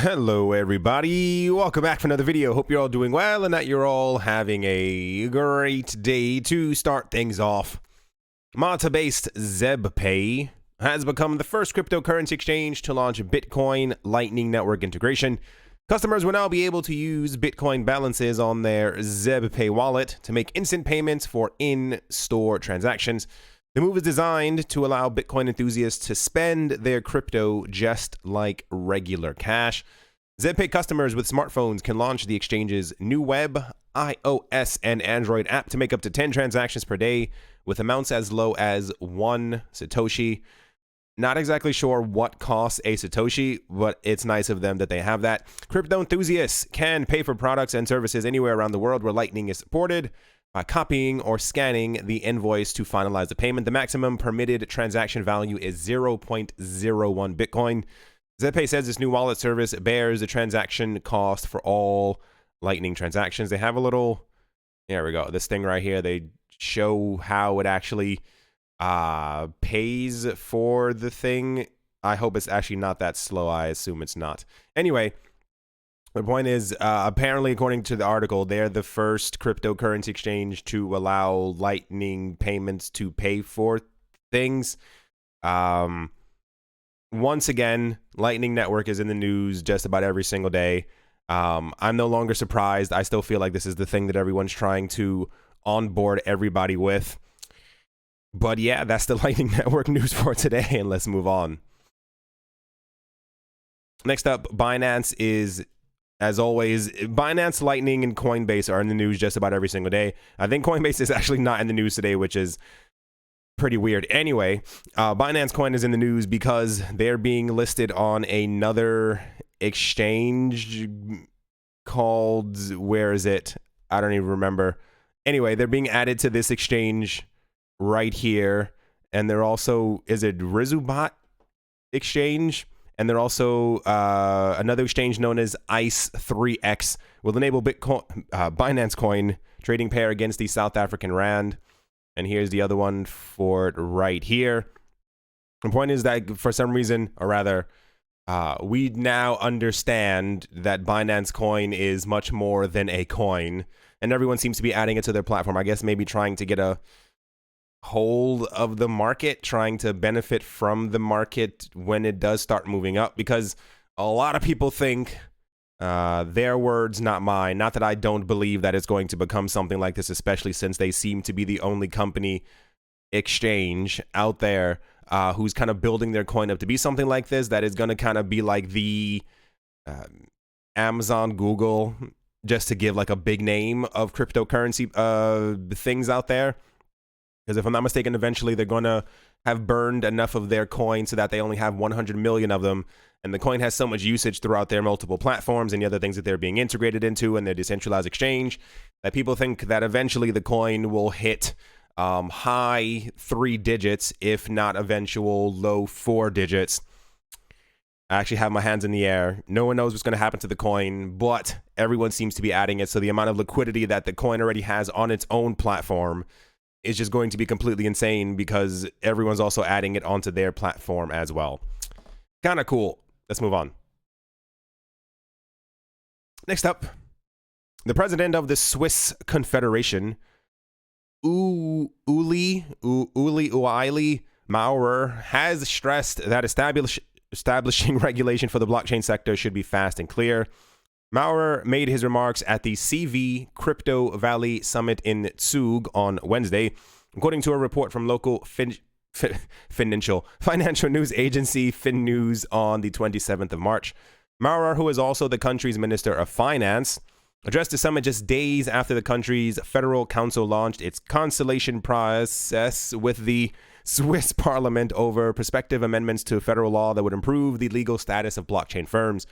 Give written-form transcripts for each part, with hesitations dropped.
Hello everybody, welcome back for another video. Hope you're all doing well and that you're all having a great day. To start things off, Malta-based ZebPay has become the first cryptocurrency exchange to launch Bitcoin Lightning Network integration. Customers will now be able to use Bitcoin balances on their ZebPay wallet to make instant payments for in-store transactions. The move is designed to allow Bitcoin enthusiasts to spend their crypto just like regular cash. ZebPay customers with smartphones can launch the exchange's new web, iOS, and Android app to make up to 10 transactions per day with amounts as low as 1 Satoshi. Not exactly sure what costs a Satoshi, but it's nice of them that they have that. Crypto enthusiasts can pay for products and services anywhere around the world where Lightning is supported by copying or scanning the invoice to finalize the payment. The maximum permitted transaction value is 0.01 Bitcoin. ZebPay says this new wallet service bears the transaction cost for all Lightning transactions. They have a little, there we go, this thing right here. They show how it actually pays for the thing. I hope it's actually not that slow. I assume it's not. Anyway, the point is, apparently, according to the article, they're the first cryptocurrency exchange to allow Lightning payments to pay for things. Once again, Lightning Network is in the news just about every single day. I'm no longer surprised. I still feel like this is the thing that everyone's trying to onboard everybody with. But yeah, that's the Lightning Network news for today, and let's move on. Next up, Binance is, as always, Binance, Lightning, and Coinbase are in the news just about every single day. I think Coinbase is actually not in the news today, which is pretty weird. Anyway, Binance Coin is in the news because they're being listed on another exchange called, where is it? I don't even remember. Anyway, they're being added to this exchange right here, and they're also, is it Rizubot exchange? And they're also another exchange known as ICE3X will enable Binance Coin trading pair against the South African Rand. And here's the other one for it right here. The point is that for some reason, or rather, we now understand that Binance Coin is much more than a coin. And everyone seems to be adding it to their platform. I guess maybe trying to get a hold of the market, trying to benefit from the market when it does start moving up, because a lot of people think, their words, not mine, not that I don't believe that it's going to become something like this, especially since they seem to be the only company exchange out there who's kind of building their coin up to be something like this, that is going to kind of be like the Amazon, Google, just to give like a big name of cryptocurrency things out there. Because if I'm not mistaken, eventually they're going to have burned enough of their coin so that they only have 100 million of them. And the coin has so much usage throughout their multiple platforms and the other things that they're being integrated into and their decentralized exchange, that people think that eventually the coin will hit high 3 digits, if not eventual low 4 digits. I actually have my hands in the air. No one knows what's going to happen to the coin, but everyone seems to be adding it. So the amount of liquidity that the coin already has on its own platform is just going to be completely insane, because everyone's also adding it onto their platform as well. Kind of cool. Let's move on. Next up, the president of the Swiss Confederation, Uli Maurer, has stressed that establishing regulation for the blockchain sector should be fast and clear. Maurer made his remarks at the CV Crypto Valley Summit in Zug on Wednesday, according to a report from local financial news agency FinNews on the 27th of March. Maurer, who is also the country's Minister of Finance, addressed the summit just days after the country's Federal Council launched its conciliation process with the Swiss Parliament over prospective amendments to federal law that would improve the legal status of blockchain firms.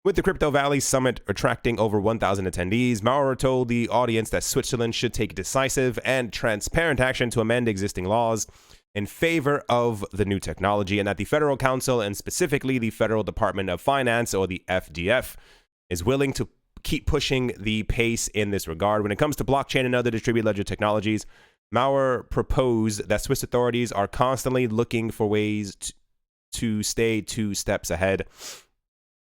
With the Crypto Valley Summit attracting over 1,000 attendees, Maurer told the audience that Switzerland should take decisive and transparent action to amend existing laws in favor of the new technology, and that the Federal Council, and specifically the Federal Department of Finance, or the FDF, is willing to keep pushing the pace in this regard. When it comes to blockchain and other distributed ledger technologies, Maurer proposed that Swiss authorities are constantly looking for ways to stay 2 steps ahead.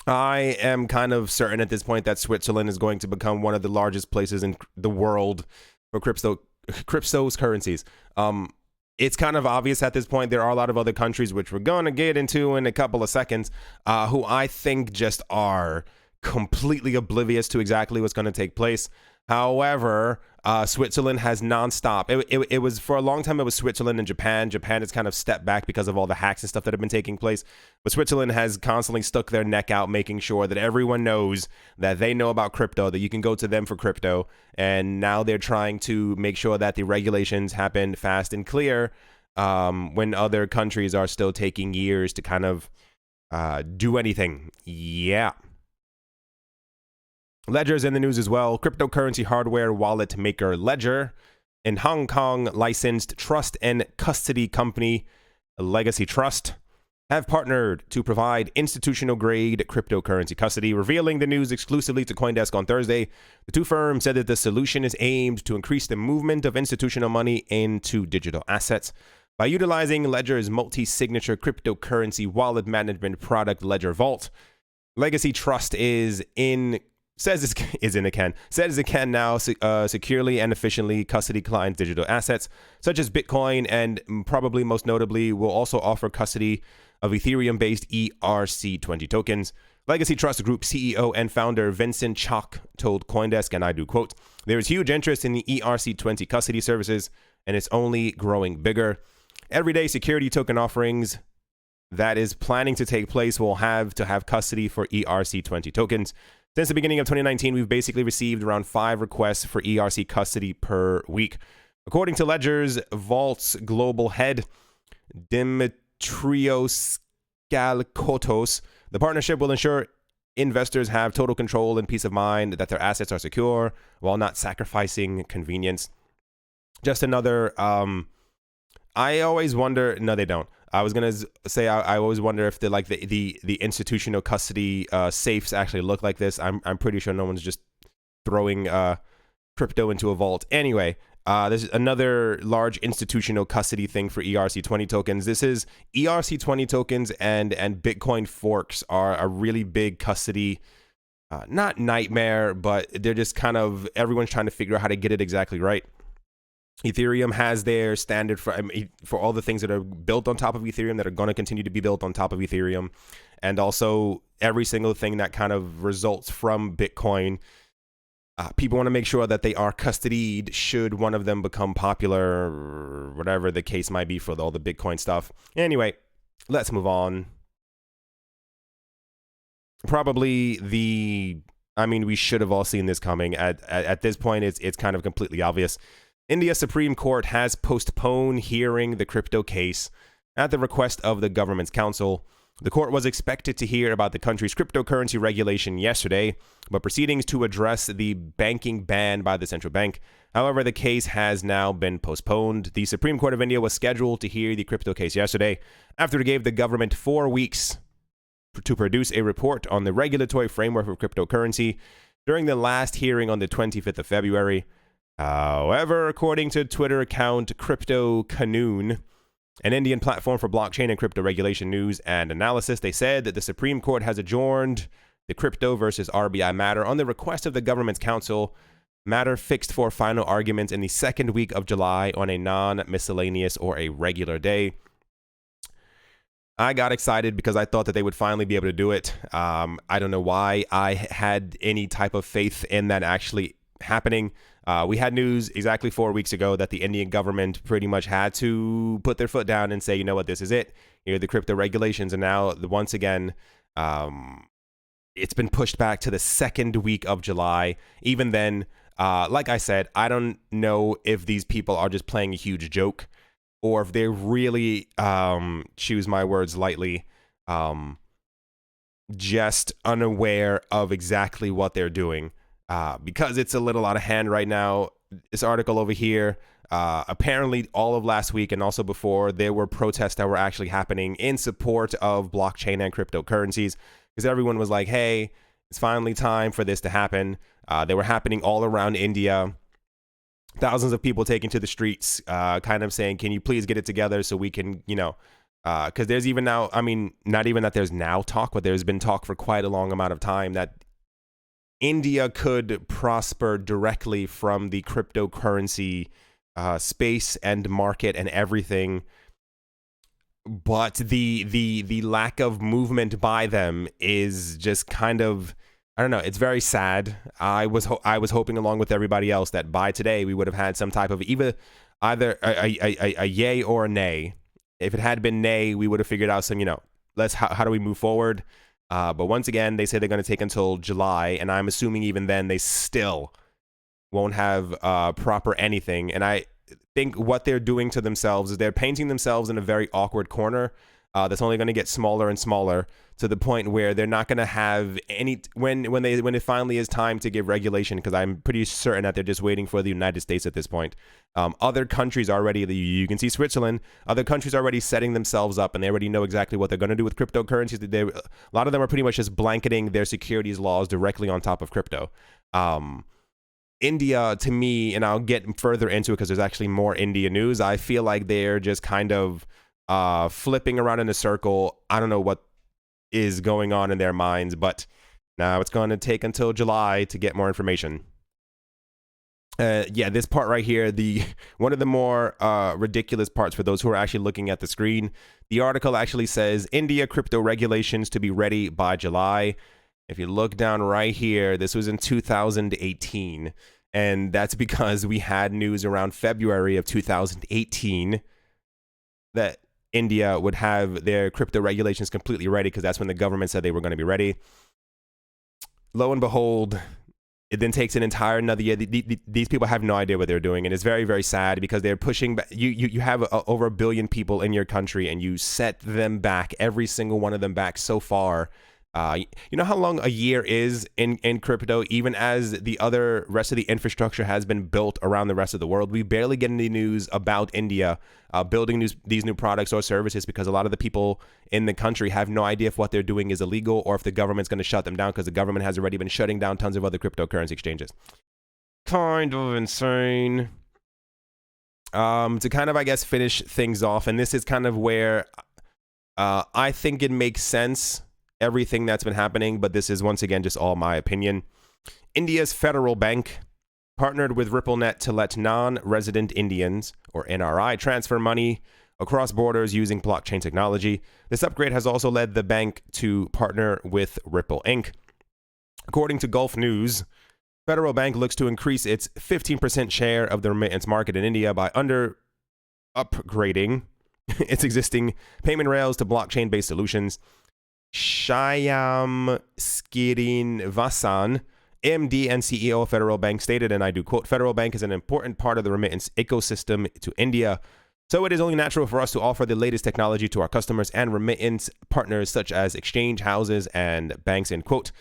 I am kind of certain at this point that Switzerland is going to become one of the largest places in the world for crypto's currencies. It's kind of obvious at this point. There are a lot of other countries, which we're going to get into in a couple of seconds, who I think just are completely oblivious to exactly what's going to take place. However, Switzerland has nonstop. It was for a long time. It was Switzerland and Japan. Japan has kind of stepped back because of all the hacks and stuff that have been taking place. But Switzerland has constantly stuck their neck out, making sure that everyone knows that they know about crypto, that you can go to them for crypto. And now they're trying to make sure that the regulations happen fast and clear, when other countries are still taking years to kind of do anything. Yeah. Ledger's in the news as well. Cryptocurrency hardware wallet maker Ledger and Hong Kong licensed trust and custody company Legacy Trust have partnered to provide institutional grade cryptocurrency custody. Revealing the news exclusively to CoinDesk on Thursday, the two firms said that the solution is aimed to increase the movement of institutional money into digital assets. By utilizing Ledger's multi-signature cryptocurrency wallet management product Ledger Vault, Legacy Trust says it can now securely and efficiently custody clients' digital assets, such as Bitcoin, and probably most notably will also offer custody of Ethereum-based ERC20 tokens. Legacy Trust Group CEO and founder Vincent Chalk told CoinDesk, and I do quote, "There is huge interest in the ERC20 custody services, and it's only growing bigger. Everyday security token offerings that is planning to take place will have to have custody for ERC20 tokens. Since the beginning of 2019, we've basically received around 5 requests for ERC custody per week." According to Ledger's Vault's global head, Dimitrios Galkotos, the partnership will ensure investors have total control and peace of mind that their assets are secure while not sacrificing convenience. Just another, I always wonder, no, they don't. I was gonna say I always wonder if the institutional custody safes actually look like this. I'm pretty sure no one's just throwing crypto into a vault. Anyway, there's another large institutional custody thing for ERC20 tokens. This is ERC20 tokens and Bitcoin forks are a really big custody, not nightmare, but they're just kind of, everyone's trying to figure out how to get it exactly right. Ethereum has their standard for all the things that are built on top of Ethereum that are going to continue to be built on top of Ethereum. And also every single thing that kind of results from Bitcoin. People want to make sure that they are custodied should one of them become popular, or whatever the case might be for all the Bitcoin stuff. Anyway, let's move on. Probably we should have all seen this coming. At this point, it's kind of completely obvious. India Supreme Court has postponed hearing the crypto case at the request of the government's counsel. The court was expected to hear about the country's cryptocurrency regulation yesterday, but proceedings to address the banking ban by the central bank. However, the case has now been postponed. The Supreme Court of India was scheduled to hear the crypto case yesterday, after it gave the government 4 weeks to produce a report on the regulatory framework of cryptocurrency during the last hearing on the 25th of February. However, according to Twitter account Crypto Canoon, an Indian platform for blockchain and crypto regulation news and analysis, they said that the Supreme Court has adjourned the crypto versus RBI matter on the request of the government's counsel, matter fixed for final arguments in the second week of July on a non-miscellaneous or a regular day. I got excited because I thought that they would finally be able to do it. I don't know why I had any type of faith in that actually happening. We had news exactly 4 weeks ago that the Indian government pretty much had to put their foot down and say, you know what, this is it. Here are the crypto regulations. And now, once again, it's been pushed back to the second week of July. Even then, like I said, I don't know if these people are just playing a huge joke or if they're really, choose my words lightly, just unaware of exactly what they're doing. Because it's a little out of hand right now. This article over here, apparently all of last week and also before, there were protests that were actually happening in support of blockchain and cryptocurrencies, because everyone was like, hey, it's finally time for this to happen. They were happening all around India. Thousands of people taking to the streets, kind of saying, can you please get it together so we can, Because there's even now, I mean, not even that there's now talk, but there's been talk for quite a long amount of time that India could prosper directly from the cryptocurrency space and market and everything. But the lack of movement by them is just kind of, I don't know, it's very sad. I was hoping along with everybody else that by today we would have had some type of either a yay or a nay. If it had been nay, we would have figured out some, how do we move forward? But once again, they say they're going to take until July, and I'm assuming even then they still won't have proper anything. And I think what they're doing to themselves is they're painting themselves in a very awkward corner that's only going to get smaller and smaller to the point where they're not going to have any when it finally is time to give regulation, because I'm pretty certain that they're just waiting for the United States at this point. Other countries already, you can see Switzerland, other countries already setting themselves up, and they already know exactly what they're going to do with cryptocurrencies. A lot of them are pretty much just blanketing their securities laws directly on top of crypto. India, to me, and I'll get further into it because there's actually more India news, I feel like they're just kind of flipping around in a circle. I don't know what is going on in their minds, but now it's going to take until July to get more information. Yeah, this part right here, one of the more ridiculous parts for those who are actually looking at the screen. The article actually says India crypto regulations to be ready by July. If you look down right here, this was in 2018, and that's because we had news around February of 2018 that India would have their crypto regulations completely ready, because that's when the government said they were going to be ready. Lo and behold, it then takes an entire another year. These people have no idea what they're doing, and it's very, very sad because they're pushing back. You have over 1 billion people in your country, and you set them back, every single one of them back so far. You know how long a year is in crypto, even as the rest of the infrastructure has been built around the rest of the world. We barely get any news about India building these new products or services, because a lot of the people in the country have no idea if what they're doing is illegal or if the government's going to shut them down, because the government has already been shutting down tons of other cryptocurrency exchanges. Kind of insane. To kind of, I guess, finish things off, and this is kind of where I think it makes sense, everything that's been happening, but this is once again just all my opinion. India's federal bank partnered with RippleNet to let non-resident Indians, or NRI, transfer money across borders using blockchain technology. This upgrade has also led the bank to partner with Ripple Inc. According to Gulf News, Federal Bank looks to increase its 15% share of the remittance market in India by upgrading its existing payment rails to blockchain-based solutions. Shyam Srinivasan, MD and CEO of Federal Bank, stated, and I do quote, "Federal Bank is an important part of the remittance ecosystem to India, so it is only natural for us to offer the latest technology to our customers and remittance partners such as exchange houses and banks," end quote.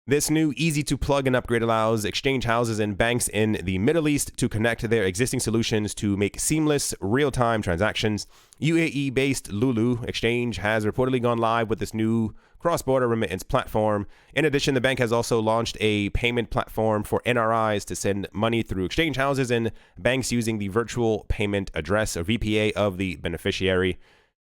This new easy-to-plug and upgrade allows exchange houses and banks in the Middle East to connect their existing solutions to make seamless, real-time transactions. UAE-based Lulu Exchange has reportedly gone live with this new cross-border remittance platform. In addition, the bank has also launched a payment platform for NRIs to send money through exchange houses and banks using the virtual payment address, or VPA, of the beneficiary.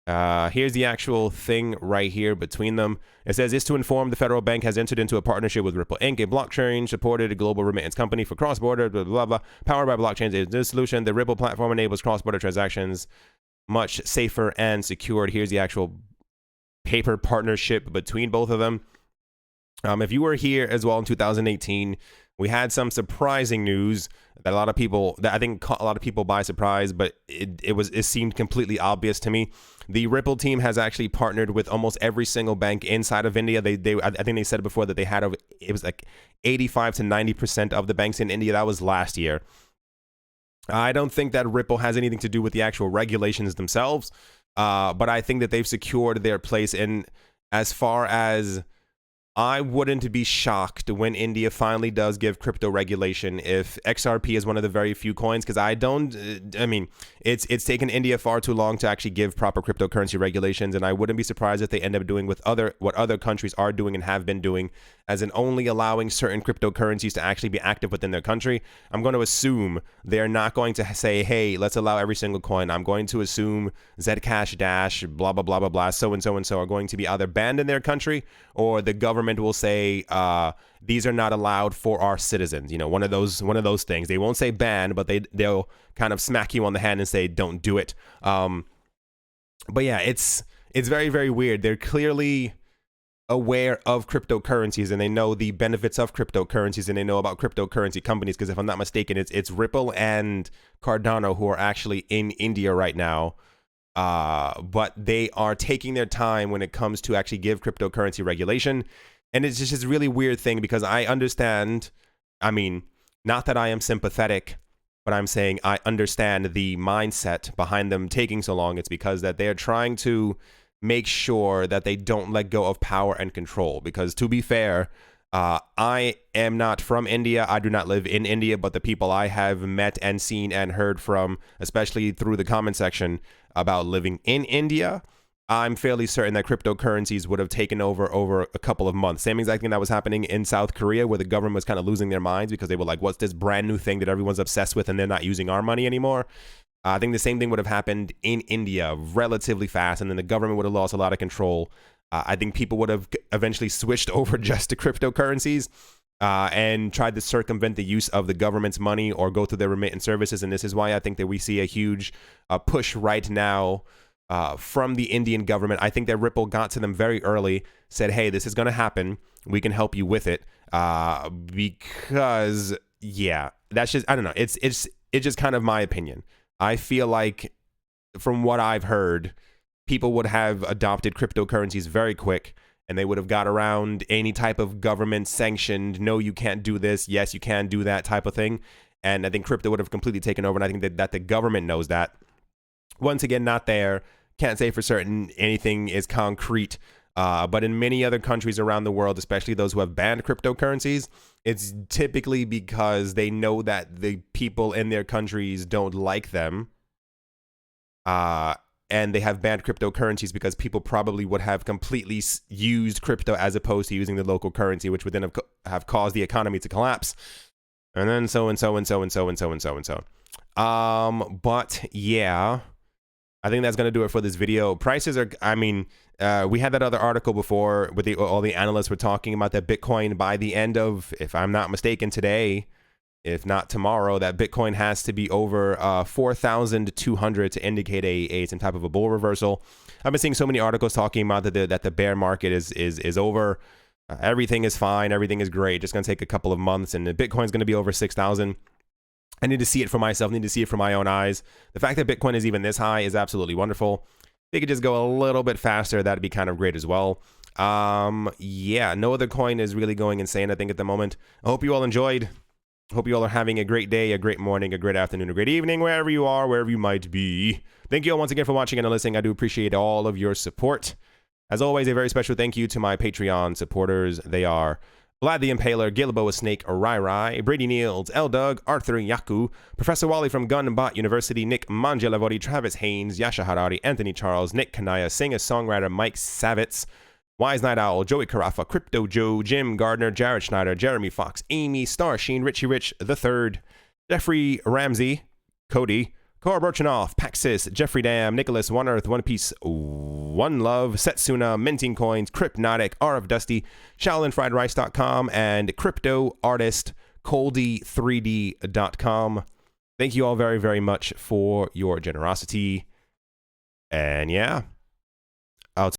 Here's the actual thing right here between them. It says, "This to inform the federal bank has entered into a partnership with Ripple Inc., a blockchain-supported global remittance company for cross-border, blah, blah, blah, powered by blockchains. Is this solution? The Ripple platform enables cross-border transactions much safer and secured." Here's the actual paper partnership between both of them. If you were here as well in 2018, we had some surprising news that I think caught a lot of people by surprise, but it seemed completely obvious to me. The Ripple team has actually partnered with almost every single bank inside of India. I think they said before that they had it was like 85 to 90% of the banks in India. That was last year. I don't think that Ripple has anything to do with the actual regulations themselves, but I think that they've secured their place in, as far as I wouldn't be shocked when India finally does give crypto regulation if XRP is one of the very few coins, because I mean, it's taken India far too long to actually give proper cryptocurrency regulations, and I wouldn't be surprised if they end up doing what other countries are doing and have been doing, as in only allowing certain cryptocurrencies to actually be active within their country. I'm going to assume they're not going to say, hey, let's allow every single coin. I'm going to assume Zcash Dash, blah, blah, blah, blah, blah, so and so and so are going to be either banned in their country, or the government will say these are not allowed for our citizens. You know, one of those things. They won't say ban, but they'll kind of smack you on the hand and say don't do it. But yeah, it's very, very weird. They're clearly aware of cryptocurrencies, and they know the benefits of cryptocurrencies, and they know about cryptocurrency companies, because if I'm not mistaken, it's Ripple and Cardano who are actually in India right now. But they are taking their time when it comes to actually give cryptocurrency regulation. And it's just this really weird thing, because I understand, I mean, not that I am sympathetic, but I'm saying I understand the mindset behind them taking so long. It's because that they're trying to make sure that they don't let go of power and control. Because to be fair, I am not from India. I do not live in India, but the people I have met and seen and heard from, especially through the comment section about living in India, I'm fairly certain that cryptocurrencies would have taken over a couple of months. Same exact thing that was happening in South Korea, where the government was kind of losing their minds because they were like, what's this brand new thing that everyone's obsessed with and they're not using our money anymore? I think the same thing would have happened in India relatively fast, and then the government would have lost a lot of control. I think people would have eventually switched over just to cryptocurrencies and tried to circumvent the use of the government's money or go through their remittance services. And this is why I think that we see a huge push right now from the Indian government. I think that Ripple got to them very early, said, hey, this is going to happen. We can help you with it. Because, yeah, that's just, I don't know. It's just kind of my opinion. I feel like, from what I've heard, people would have adopted cryptocurrencies very quick, and they would have got around any type of government sanctioned, no, you can't do this, yes, you can do that type of thing. And I think crypto would have completely taken over, and I think that the government knows that. Once again, not there. Can't say for certain anything is concrete. But in many other countries around the world, especially those who have banned cryptocurrencies, it's typically because they know that the people in their countries don't like them. And they have banned cryptocurrencies because people probably would have completely used crypto as opposed to using the local currency, which would then have caused the economy to collapse. And then so and so and so and so and so and so and so. But yeah, I think that's going to do it for this video. Prices are, I mean, we had that other article before with all the analysts were talking about that Bitcoin by the end of, if I'm not mistaken, today, if not tomorrow, that Bitcoin has to be over 4,200 to indicate some type of a bull reversal. I've been seeing so many articles talking about that the bear market is over. Everything is fine. Everything is great. Just going to take a couple of months, and the Bitcoin's going to be over 6,000. I need to see it for myself. I need to see it for my own eyes. The fact that Bitcoin is even this high is absolutely wonderful. If they could just go a little bit faster, that'd be kind of great as well. Yeah, no other coin is really going insane, I think, at the moment. I hope you all enjoyed. Hope you all are having a great day, a great morning, a great afternoon, a great evening, wherever you are, wherever you might be. Thank you all once again for watching and listening. I do appreciate all of your support. As always, a very special thank you to my Patreon supporters. They are Vlad the Impaler, Gilboa Snake, Rai, Brady Niels, L Doug, Arthur Yaku, Professor Wally from Gunbot University, Nick Mangialavodi, Travis Haynes, Yasha Harari, Anthony Charles, Nick Kanaya, singer-songwriter Mike Savitz, Wise Night Owl, Joey Carafa, Crypto Joe, Jim Gardner, Jared Schneider, Jeremy Fox, Amy, Starsheen, Richie Rich III, Jeffrey Ramsey, Cody, Cora Burchanoff, Paxis, Jeffrey Dam, Nicholas, One Earth, One Piece, One Love, Setsuna, Minting Coins, Crypnotic, RF Dusty, ShaolinFriedRice.com, and Crypto Artist, Coldy3D.com. Thank you all very, very much for your generosity. And yeah.